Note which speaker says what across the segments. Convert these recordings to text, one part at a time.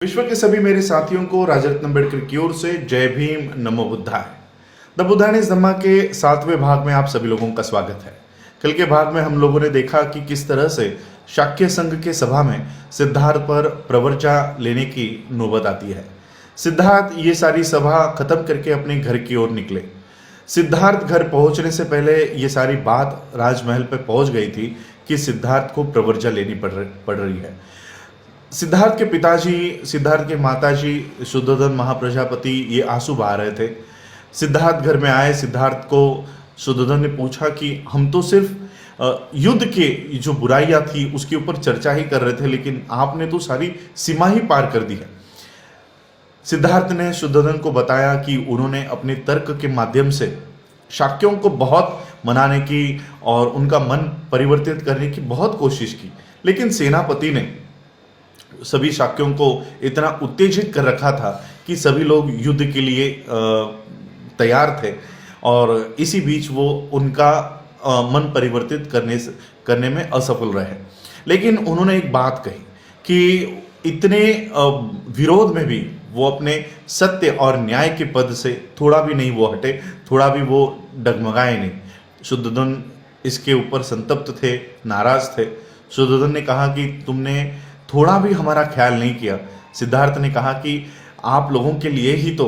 Speaker 1: विश्व के सभी मेरे साथियों को राजरत्न अम्बेडकर की ओर से जय भीम नमो बुद्धाय। द बुद्धायन इस धम्मा के 7वें भाग में आप सभी लोगों का स्वागत है। कल के भाग में हम लोगों ने देखा कि किस तरह से शाक्य संघ के सभा में सिद्धार्थ पर प्रवर्जा लेने की नौबत आती है। सिद्धार्थ ये सारी सभा खत्म करके अपने घर की ओर निकले। सिद्धार्थ घर पहुंचने से पहले ये सारी बात राजमहल पे पहुंच गई थी कि सिद्धार्थ को प्रवर्जा लेनी पड़ रही है। सिद्धार्थ के पिताजी, सिद्धार्थ के माताजी शुद्धोधन महाप्रजापति ये आंसू बहा रहे थे। सिद्धार्थ घर में आए। सिद्धार्थ को शुद्धोधन ने पूछा कि हम तो सिर्फ युद्ध के जो बुराइयां थी उसके ऊपर चर्चा ही कर रहे थे, लेकिन आपने तो सारी सीमा ही पार कर दी है। सिद्धार्थ ने शुद्धोधन को बताया कि उन्होंने अपने तर्क के माध्यम से शाक्यों को बहुत मनाने की और उनका मन परिवर्तित करने की बहुत कोशिश की, लेकिन सेनापति ने सभी शाक्यों को इतना उत्तेजित कर रखा था कि सभी लोग युद्ध के लिए तैयार थे और इसी बीच वो उनका मन परिवर्तित करने में असफल रहे। लेकिन उन्होंने एक बात कही कि इतने विरोध में भी वो अपने सत्य और न्याय के पद से थोड़ा भी नहीं वो हटे, थोड़ा भी वो डगमगाए नहीं। शुद्धोधन इसके ऊपर संतप्त थे, नाराज थे। शुद्धोधन ने कहा कि तुमने थोड़ा भी हमारा ख्याल नहीं किया। सिद्धार्थ ने कहा कि आप लोगों के लिए ही तो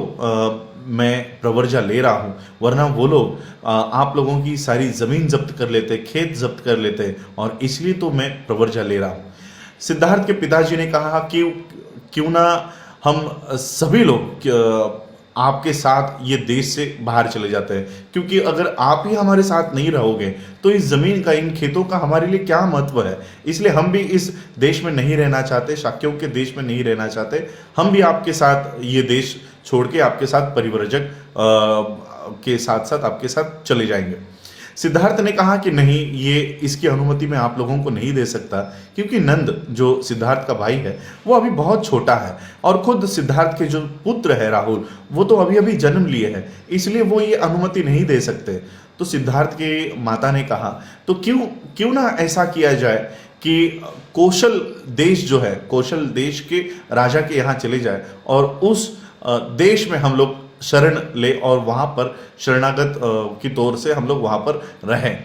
Speaker 1: मैं प्रवर्जा ले रहा हूँ, वरना वो लोग आप लोगों की सारी ज़मीन जब्त कर लेते, खेत जब्त कर लेते, और इसलिए तो मैं प्रवर्जा ले रहा हूँ। सिद्धार्थ के पिताजी ने कहा कि क्यों ना हम सभी लोग आपके साथ ये देश से बाहर चले जाते हैं, क्योंकि अगर आप ही हमारे साथ नहीं रहोगे तो इस ज़मीन का, इन खेतों का हमारे लिए क्या महत्व है। इसलिए हम भी इस देश में नहीं रहना चाहते, शाक्यों के देश में नहीं रहना चाहते। हम भी आपके साथ ये देश छोड़ के आपके साथ परिव्रजक के साथ साथ आपके साथ चले जाएंगे। सिद्धार्थ ने कहा कि नहीं, ये इसकी अनुमति मैं आप लोगों को नहीं दे सकता, क्योंकि नंद जो सिद्धार्थ का भाई है वो अभी बहुत छोटा है और खुद सिद्धार्थ के जो पुत्र है राहुल, वो तो अभी अभी जन्म लिए हैं, इसलिए वो ये अनुमति नहीं दे सकते। तो सिद्धार्थ के माता ने कहा तो क्यों ना ऐसा किया जाए कि कौशल देश जो है, कौशल देश के राजा के यहाँ चले जाए और उस देश में हम लोग शरण ले और वहाँ पर शरणागत की तौर से हम लोग वहाँ पर रहें।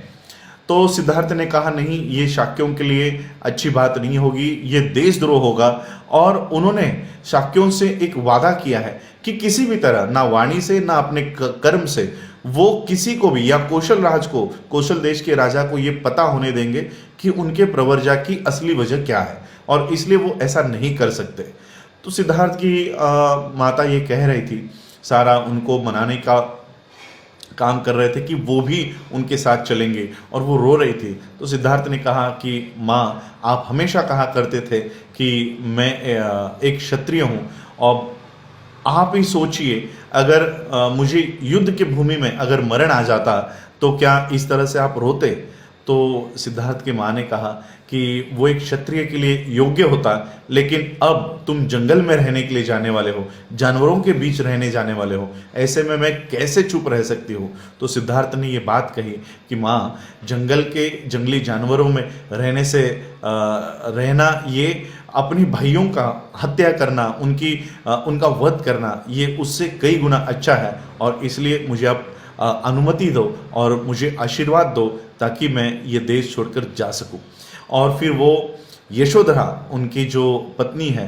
Speaker 1: तो सिद्धार्थ ने कहा नहीं, ये शाक्यों के लिए अच्छी बात नहीं होगी, ये देशद्रोह होगा। और उन्होंने शाक्यों से एक वादा किया है कि किसी भी तरह, ना वाणी से ना अपने कर्म से, वो किसी को भी या कौशल राज को, कौशल देश के राजा को ये पता होने देंगे कि उनके प्रवर्जा की असली वजह क्या है, और इसलिए वो ऐसा नहीं कर सकते। तो सिद्धार्थ की माता ये कह रही थी, सारा उनको मनाने का काम कर रहे थे कि वो भी उनके साथ चलेंगे, और वो रो रही थी। तो सिद्धार्थ ने कहा कि माँ, आप हमेशा कहा करते थे कि मैं एक क्षत्रिय हूँ, और आप ही सोचिए अगर मुझे युद्ध की भूमि में अगर मरण आ जाता तो क्या इस तरह से आप रोते। तो सिद्धार्थ की माँ ने कहा कि वो एक क्षत्रिय के लिए योग्य होता, लेकिन अब तुम जंगल में रहने के लिए जाने वाले हो, जानवरों के बीच रहने जाने वाले हो, ऐसे में मैं कैसे चुप रह सकती हूँ। तो सिद्धार्थ ने ये बात कही कि माँ, जंगल के जंगली जानवरों में रहने से रहना, ये अपनी भाइयों का हत्या करना, उनका वध करना, ये उससे कई गुना अच्छा है, और इसलिए मुझे आप अनुमति दो और मुझे आशीर्वाद दो ताकि मैं ये देश छोड़कर जा सकूं। और फिर वो यशोधरा, उनकी जो पत्नी है,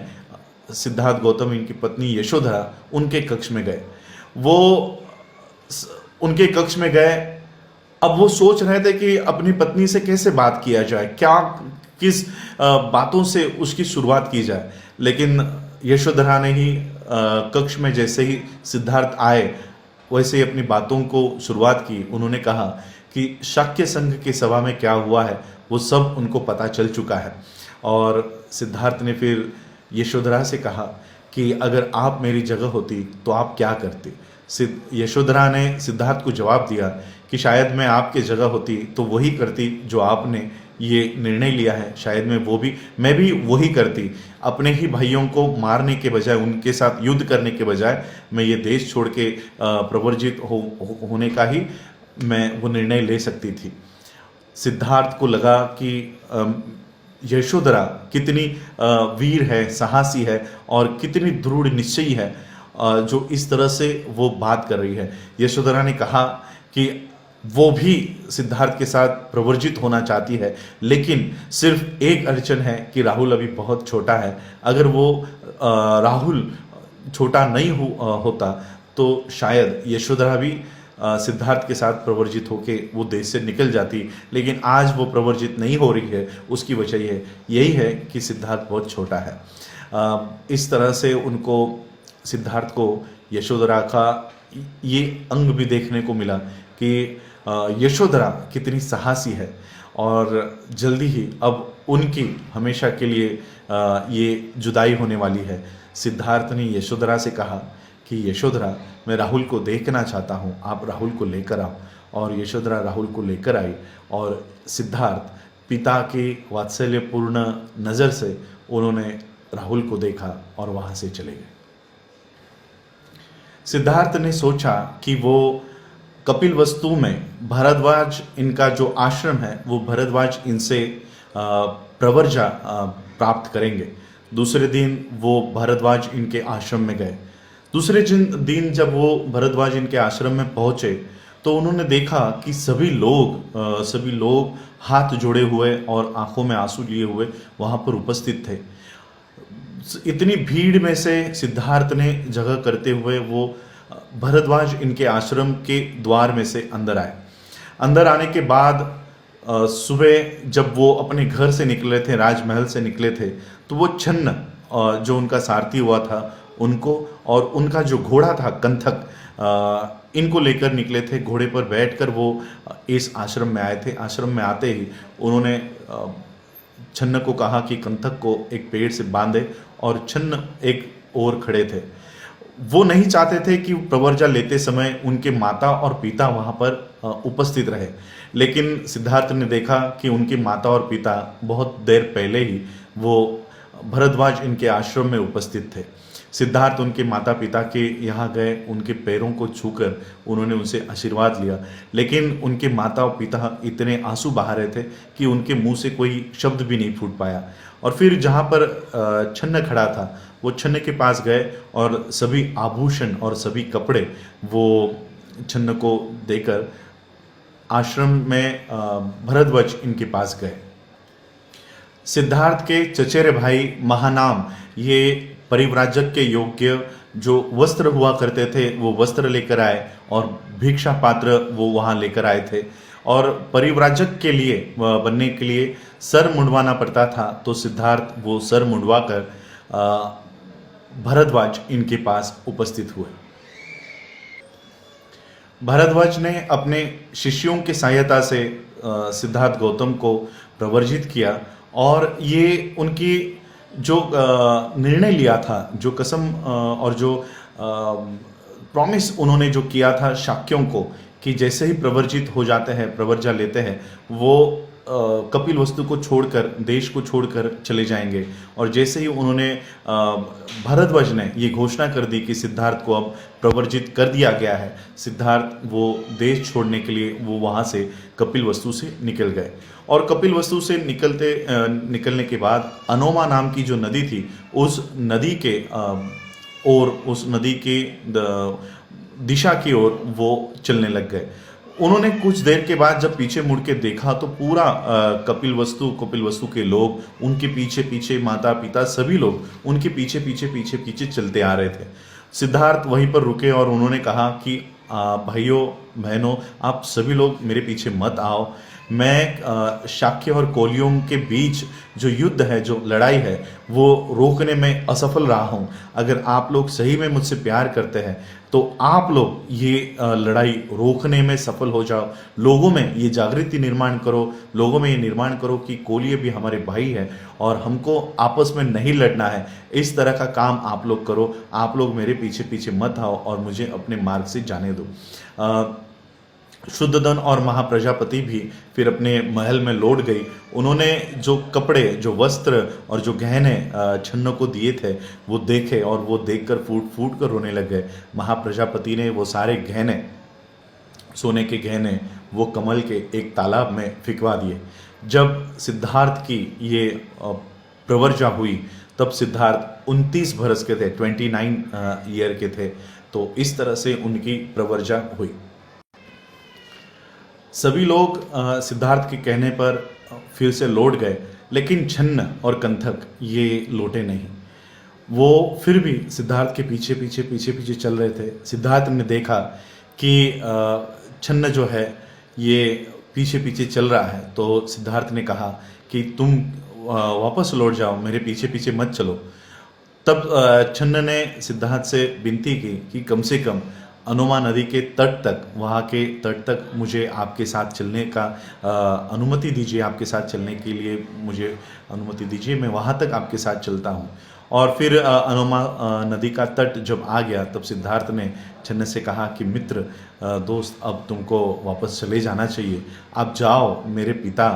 Speaker 1: सिद्धार्थ गौतम इनकी पत्नी यशोधरा, उनके कक्ष में गए। वो उनके कक्ष में गए। अब वो सोच रहे थे कि अपनी पत्नी से कैसे बात किया जाए, किस बातों से उसकी शुरुआत की जाए। लेकिन यशोधरा ने ही कक्ष में जैसे ही सिद्धार्थ आए वैसे ही अपनी बातों को शुरुआत की। उन्होंने कहा कि शाक्य संघ की सभा में क्या हुआ है वो सब उनको पता चल चुका है। और सिद्धार्थ ने फिर यशोधरा से कहा कि अगर आप मेरी जगह होती तो आप क्या करते। यशोधरा ने सिद्धार्थ को जवाब दिया कि शायद मैं आपकी जगह होती तो वही करती जो आपने ये निर्णय लिया है, शायद मैं भी वही करती। अपने ही भाइयों को मारने के बजाय, उनके साथ युद्ध करने के बजाय, मैं ये देश छोड़ के प्रवर्जित होने का ही मैं वो निर्णय ले सकती थी। सिद्धार्थ को लगा कि यशोधरा कितनी वीर है, साहसी है और कितनी दृढ़ निश्चयी है, जो इस तरह से वो बात कर रही है। यशोधरा ने कहा कि वो भी सिद्धार्थ के साथ प्रवर्जित होना चाहती है, लेकिन सिर्फ एक अड़चन है कि राहुल अभी बहुत छोटा है। अगर वो राहुल छोटा नहीं होता तो शायद यशोधरा भी सिद्धार्थ के साथ प्रवर्जित होके वो देश से निकल जाती, लेकिन आज वो प्रवर्जित नहीं हो रही है। उसकी वजह यही है कि सिद्धार्थ बहुत छोटा है। इस तरह से उनको, सिद्धार्थ को यशोधरा का ये अंग भी देखने को मिला कि यशोधरा कितनी साहसी है और जल्दी ही अब उनकी हमेशा के लिए ये जुदाई होने वाली है। सिद्धार्थ ने यशोधरा से कहा कि यशोधरा, मैं राहुल को देखना चाहता हूँ, आप राहुल को लेकर आओ। और यशोधरा राहुल को लेकर आई और सिद्धार्थ पिता की वात्सल्यपूर्ण नज़र से उन्होंने राहुल को देखा और वहाँ से चले गए। सिद्धार्थ ने सोचा कि वो कपिलवस्तु में भरद्वाज, इनका जो आश्रम है वो भरद्वाज इनसे प्रवर्जा प्राप्त करेंगे। दूसरे दिन वो भरद्वाज इनके आश्रम में गए। दूसरे दिन जब वो भरद्वाज इनके आश्रम में पहुंचे तो उन्होंने देखा कि सभी लोग हाथ जोड़े हुए और आंखों में आंसू लिए हुए वहां पर उपस्थित थे। इतनी भीड़ में से सिद्धार्थ ने जगह करते हुए वो भरद्वाज इनके आश्रम के द्वार में से अंदर आए। अंदर आने के बाद सुबह जब वो अपने घर से निकले थे, राजमहल से निकले थे, तो वो छन्न जो उनका सारथी हुआ था उनको और उनका जो घोड़ा था कंथक, इनको लेकर निकले थे। घोड़े पर बैठकर वो इस आश्रम में आए थे। आश्रम में आते ही उन्होंने छन्न को कहा कि कंथक को एक पेड़ से बांधे और छन्न एक ओर खड़े थे। वो नहीं चाहते थे कि प्रवर्जा लेते समय उनके माता और पिता वहाँ पर उपस्थित रहे, लेकिन सिद्धार्थ ने देखा कि उनके माता और पिता बहुत देर पहले ही वो भरद्वाज इनके आश्रम में उपस्थित थे। सिद्धार्थ उनके माता पिता के यहाँ गए, उनके पैरों को छूकर उन्होंने उनसे आशीर्वाद लिया, लेकिन उनके माता और पिता इतने आंसू बहा रहे थे कि उनके मुंह से कोई शब्द भी नहीं फूट पाया। और फिर जहाँ पर छन्न खड़ा था वो छन्न के पास गए और सभी आभूषण और सभी कपड़े वो छन्न को देकर आश्रम में भरद्वाज इनके पास गए। सिद्धार्थ के चचेरे भाई महानाम ये परिव्राजक के योग्य जो वस्त्र हुआ करते थे वो वस्त्र लेकर आए और भिक्षा पात्र वो वहाँ लेकर आए थे। और परिव्राजक के लिए बनने के लिए सर मुंडवाना पड़ता था, तो सिद्धार्थ वो सर मुंडवा कर भरद्वाज इनके पास उपस्थित हुए। भरद्वाज ने अपने शिष्यों की सहायता से सिद्धार्थ गौतम को प्रवर्जित किया और ये उनकी जो निर्णय लिया था, जो कसम और जो प्रॉमिस उन्होंने जो किया था शाक्यों को कि जैसे ही प्रवर्जित हो जाते हैं, प्रवर्जा लेते हैं, वो कपिलवस्तु को छोड़कर, देश को छोड़कर चले जाएंगे। और जैसे ही उन्होंने भरद्वाज ने ये घोषणा कर दी कि सिद्धार्थ को अब प्रवर्जित कर दिया गया है, सिद्धार्थ वो देश छोड़ने के लिए वो वहाँ से कपिलवस्तु से निकल गए। और कपिलवस्तु से निकलने के बाद अनोमा नाम की जो नदी थी, उस नदी के उस नदी के दिशा की ओर वो चलने लग गए। उन्होंने कुछ देर के बाद जब पीछे मुड़ के देखा तो पूरा कपिलवस्तु के लोग उनके पीछे पीछे, माता पिता सभी लोग उनके पीछे पीछे पीछे पीछे चलते आ रहे थे। सिद्धार्थ वहीं पर रुके और उन्होंने कहा कि भाइयों बहनों, आप सभी लोग मेरे पीछे मत आओ। मैं शाक्य और कोलियों के बीच जो युद्ध है, जो लड़ाई है, वो रोकने में असफल रहा हूँ। अगर आप लोग सही में मुझसे प्यार करते हैं तो आप लोग ये लड़ाई रोकने में सफल हो जाओ। लोगों में ये जागृति निर्माण करो, लोगों में ये निर्माण करो कि कोलिय भी हमारे भाई है और हमको आपस में नहीं लड़ना है। इस तरह का काम आप लोग करो। आप लोग मेरे पीछे पीछे मत आओ और मुझे अपने मार्ग से जाने दो। शुद्धोधन और महाप्रजापति भी फिर अपने महल में लौट गई। उन्होंने जो कपड़े, जो वस्त्र और जो गहने छन्न को दिए थे वो देखे और वो देखकर फूट फूट कर रोने लग गए। महाप्रजापति ने वो सारे गहने, सोने के गहने, वो कमल के एक तालाब में फिकवा दिए। जब सिद्धार्थ की ये प्रवर्जा हुई तब सिद्धार्थ 29 बरस के थे, 29 ईयर के थे। तो इस तरह से उनकी प्रवर्जा हुई। सभी लोग सिद्धार्थ के कहने पर फिर से लौट गए, लेकिन छन्न और कंथक ये लौटे नहीं। वो फिर भी सिद्धार्थ के पीछे पीछे पीछे पीछे चल रहे थे। सिद्धार्थ ने देखा कि छन्न जो है ये पीछे पीछे चल रहा है, तो सिद्धार्थ ने कहा कि तुम वापस लौट जाओ, मेरे पीछे पीछे मत चलो। तब छन्न ने सिद्धार्थ से विनती की कि कम से कम अनुमा नदी के तट तक, वहाँ के तट तक मुझे आपके साथ चलने का अनुमति दीजिए, आपके साथ चलने के लिए मुझे अनुमति दीजिए, मैं वहाँ तक आपके साथ चलता हूँ। और फिर अनुमा नदी का तट जब आ गया तब सिद्धार्थ ने छन्न से कहा कि मित्र, दोस्त, अब तुमको वापस चले जाना चाहिए, आप जाओ। मेरे पिता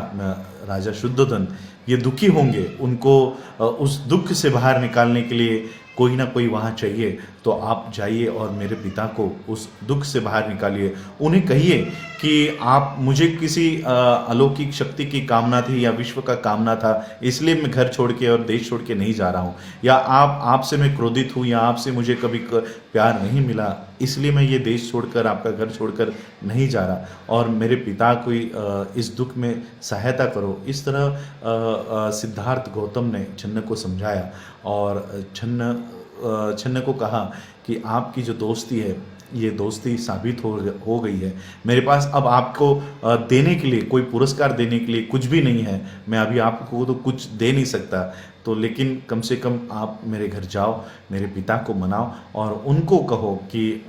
Speaker 1: राजा शुद्धोधन ये दुखी होंगे, उनको उस दुख से बाहर निकालने के लिए कोई ना कोई वहाँ चाहिए, तो आप जाइए और मेरे पिता को उस दुख से बाहर निकालिए। उन्हें कहिए कि आप, मुझे किसी अलौकिक शक्ति की कामना थी या विश्व का कामना था, इसलिए मैं घर छोड़ के और देश छोड़ के नहीं जा रहा हूँ, या आपसे मैं क्रोधित हूँ, या आपसे मुझे कभी प्यार नहीं मिला, इसलिए मैं ये देश छोड़कर, आपका घर छोड़कर नहीं जा रहा, और मेरे पिता को इस दुख में सहायता करो। इस तरह सिद्धार्थ गौतम ने छन्न को समझाया और छन्न को कहा कि आपकी जो दोस्ती है ये दोस्ती साबित हो गई है। मेरे पास अब आपको देने के लिए, कोई पुरस्कार देने के लिए कुछ भी नहीं है। मैं अभी आपको तो कुछ दे नहीं सकता, तो लेकिन कम से कम आप मेरे घर जाओ, मेरे पिता को मनाओ और उनको कहो कि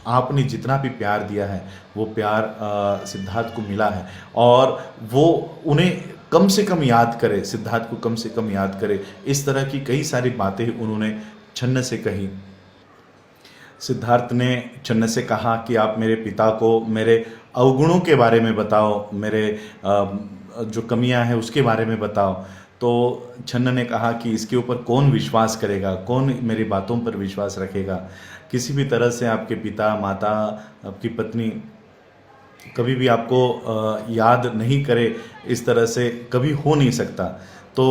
Speaker 1: आपने जितना भी प्यार दिया है वो प्यार सिद्धार्थ को मिला है, और वो उन्हें कम से कम याद करे, सिद्धार्थ को कम से कम याद करे। इस तरह की कई सारी बातें उन्होंने छन्न से कही। सिद्धार्थ ने छन्न से कहा कि आप मेरे पिता को मेरे अवगुणों के बारे में बताओ, मेरे जो कमियां हैं उसके बारे में बताओ। तो छन्न ने कहा कि इसके ऊपर कौन विश्वास करेगा, कौन मेरी बातों पर विश्वास रखेगा। किसी भी तरह से आपके पिता, माता, आपकी पत्नी कभी भी आपको याद नहीं करे, इस तरह से कभी हो नहीं सकता। तो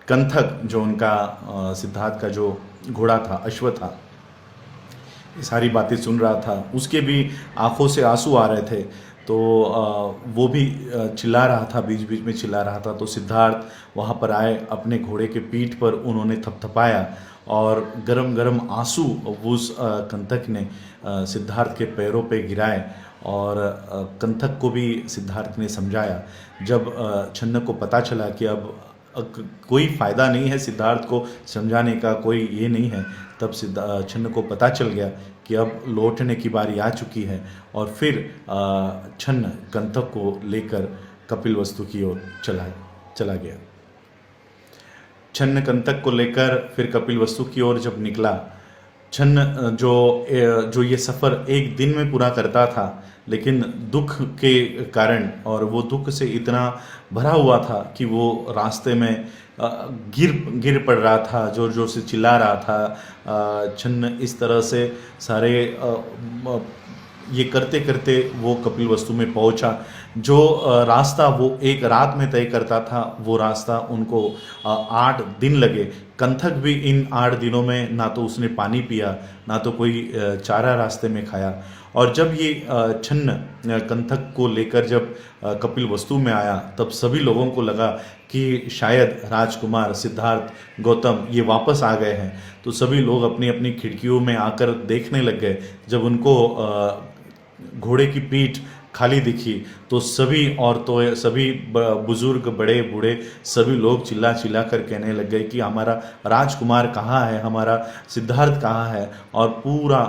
Speaker 1: कंथक जो उनका सिद्धार्थ का जो घोड़ा था, अश्व था, ये सारी बातें सुन रहा था। उसके भी आंखों से आंसू आ रहे थे, तो वो भी चिल्ला रहा था, बीच बीच में चिल्ला रहा था। तो सिद्धार्थ वहाँ पर आए, अपने घोड़े के पीठ पर उन्होंने थपथपाया और गरम गरम आंसू उस कंथक ने सिद्धार्थ के पैरों पे गिराए, और कंथक को भी सिद्धार्थ ने समझाया। जब छन्न को पता चला कि अब कोई फ़ायदा नहीं है सिद्धार्थ को समझाने का, कोई ये नहीं है, तब छन्न को पता चल गया कि अब लौटने की बारी आ चुकी है। और फिर छन्न कंथक को लेकर कपिलवस्तु की ओर चला गया। छन्न कंथक को लेकर फिर कपिलवस्तु की ओर जब निकला, छन्न जो ये सफ़र एक दिन में पूरा करता था, लेकिन दुख के कारण, और वो दुख से इतना भरा हुआ था कि वो रास्ते में गिर पड़ रहा था, जोर जोर से चिल्ला रहा था। छन्न इस तरह से सारे ये करते करते वो कपिलवस्तु में पहुंचा। जो रास्ता वो एक रात में तय करता था, वो रास्ता उनको 8 दिन लगे। कंथक भी इन 8 दिनों में ना तो उसने पानी पिया, ना तो कोई चारा रास्ते में खाया। और जब ये छन्न कंथक को लेकर जब कपिलवस्तु में आया, तब सभी लोगों को लगा कि शायद राजकुमार सिद्धार्थ गौतम ये वापस आ गए हैं। तो सभी लोग अपनी अपनी खिड़कियों में आकर देखने लग गए। जब उनको घोड़े की पीठ खाली दिखी तो सभी औरतों, सभी बुजुर्ग, बड़े बूढ़े, सभी लोग चिल्ला चिल्ला कर कहने लग गए कि हमारा राजकुमार कहाँ है, हमारा सिद्धार्थ कहाँ है। और पूरा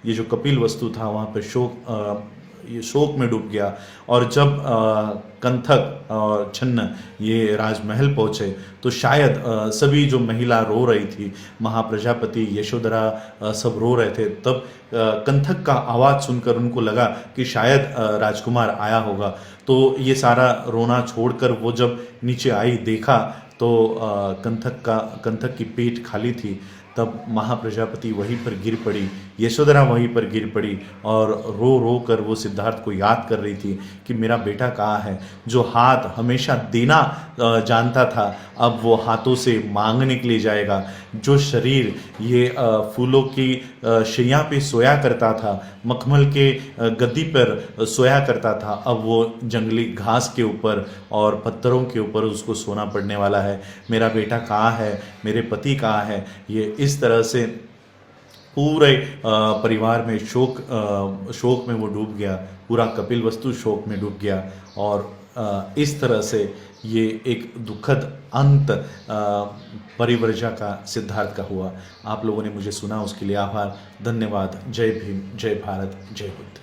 Speaker 1: ये जो कपिलवस्तु था वहाँ पर ये शोक में डूब गया। और जब कंथक और छन्न ये राजमहल पहुँचे तो शायद सभी जो महिला रो रही थी, महाप्रजापति, यशोधरा, सब रो रहे थे। तब कंथक का आवाज़ सुनकर उनको लगा कि शायद राजकुमार आया होगा। तो ये सारा रोना छोड़कर वो जब नीचे आई, देखा तो कंथक की पेट खाली थी, तब महाप्रजापति वहीं पर गिर पड़ी, यशोधरा वहीं पर गिर पड़ी और रो रो कर वो सिद्धार्थ को याद कर रही थी कि मेरा बेटा कहाँ है। जो हाथ हमेशा देना जानता था, अब वो हाथों से मांगने के लिए जाएगा। जो शरीर ये फूलों की शैया पे सोया करता था, मखमल के गद्दी पर सोया करता था, अब वो जंगली घास के ऊपर और पत्थरों के ऊपर उसको सोना पड़ने वाला है। मेरा बेटा कहाँ है, मेरे पति कहाँ है। ये इस तरह से पूरे परिवार में शोक में वो डूब गया, पूरा कपिलवस्तु शोक में डूब गया। और इस तरह से ये एक दुखद अंत परिव्रजा का, सिद्धार्थ का हुआ। आप लोगों ने मुझे सुना, उसके लिए आभार, धन्यवाद। जय भीम, जय भारत, जय बुद्ध।